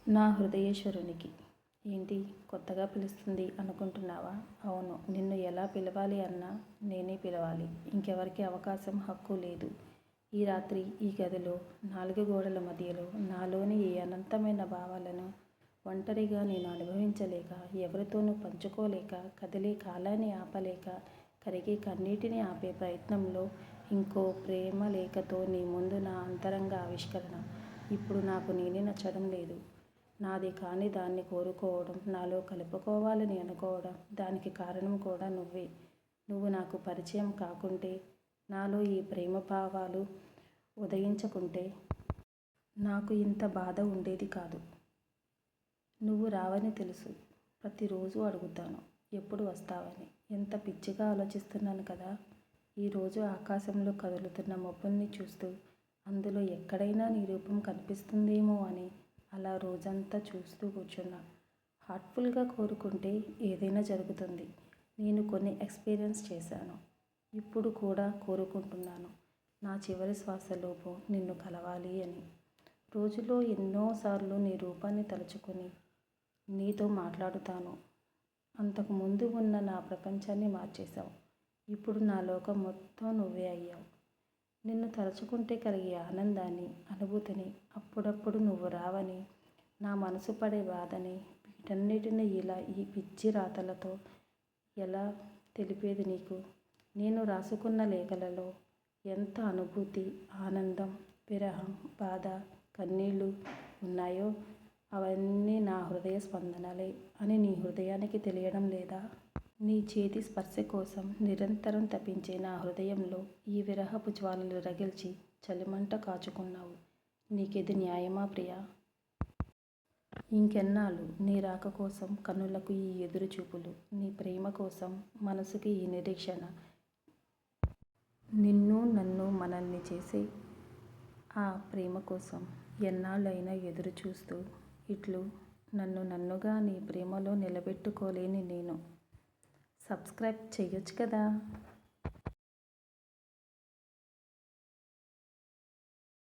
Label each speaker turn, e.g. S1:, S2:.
S1: నా హృదయేశ్వరునికి. ఏంటి కొత్తగా పిలుస్తుంది అనుకుంటున్నావా? అవును, నిన్ను ఎలా పిలవాలి అన్నా నేనే పిలవాలి. ఇంకెవరికి అవకాశం, హక్కు లేదు. ఈ రాత్రి ఈ గదిలో 4 గోడల మధ్యలో నాలోని ఈ అనంతమైన భావాలను ఒంటరిగా నేను అనుభవించలేక, ఎవరితోనూ పంచుకోలేక, కదిలే కాలాన్ని ఆపలేక, కరిగే కన్నీటిని ఆపే ప్రయత్నంలో ఇంకో ప్రేమ లేఖతో నీ ముందు నా అంతరంగ ఆవిష్కరణ. ఇప్పుడు నాకు నేనే నచ్చడం లేదు. నాది కాని దాన్ని కోరుకోవడం, నాలో కలుపుకోవాలని అనుకోవడం, దానికి కారణం కూడా నువ్వే. నువ్వు నాకు పరిచయం కాకుంటే, నాలో ఈ ప్రేమ భావాలు ఉదయించకుంటే నాకు ఇంత బాధ ఉండేది కాదు. నువ్వు రావని తెలుసు. ప్రతిరోజు అడుగుతాను ఎప్పుడు వస్తావని. ఎంత పిచ్చిగా ఆలోచిస్తున్నాను కదా. ఈరోజు ఆకాశంలో కదులుతున్న మబ్బుల్ని చూస్తూ, అందులో ఎక్కడైనా నీ రూపం కనిపిస్తుందేమో అని అలా రోజంతా చూస్తూ కూర్చున్నా. హార్ట్ఫుల్గా కోరుకుంటే ఏదైనా జరుగుతుంది. నేను కొన్ని ఎక్స్పీరియన్స్ చేశాను. ఇప్పుడు కూడా కోరుకుంటున్నాను. నా చివరి శ్వాసలోపు నిన్ను కలవాలి అని. రోజులో ఎన్నోసార్లు నీ రూపాన్ని తలుచుకొని నీతో మాట్లాడుతాను. అంతకుముందు ఉన్న నా ప్రపంచాన్ని మార్చేశావు. ఇప్పుడు నా లోకం మొత్తం నువ్వే అయ్యావు. నిన్ను తలుచుకుంటే కలిగే ఆనందాన్ని, అనుభూతిని, అప్పుడప్పుడు నువ్వు రావని, నా మనసు పడే బాధని, వీటన్నిటిని ఇలా ఈ పిచ్చి రాతలతో ఎలా తెలిపేది నీకు? నేను రాసుకున్న లేఖలలో ఎంత అనుభూతి, ఆనందం, విరహం, బాధ, కన్నీళ్ళు ఉన్నాయో అవన్నీ నా హృదయ స్పందనలే అని నీ హృదయానికి తెలియడం లేదా? నీ చేతి స్పర్శ కోసం నిరంతరం తపించే నా హృదయంలో ఈ విరహపు జ్వాలలు రగిల్చి చలిమంట కాచుకున్నావు. నీకిది న్యాయమా ప్రియా? ఇంకెన్నాళ్ళు నీ రాక కోసం కన్నులకు ఈ ఎదురుచూపులు, నీ ప్రేమ కోసం మనసుకి ఈ నిరీక్షణ, నిన్ను నన్ను మనల్ని చేసే ఆ ప్రేమ కోసం ఎన్నాళ్ళైనా ఎదురు చూస్తూ ఇట్లు నన్ను నన్నుగా నీ ప్రేమలో నిలబెట్టుకోలేని నేను. సబ్స్క్రైబ్ చెయ్యొచ్చు కదా.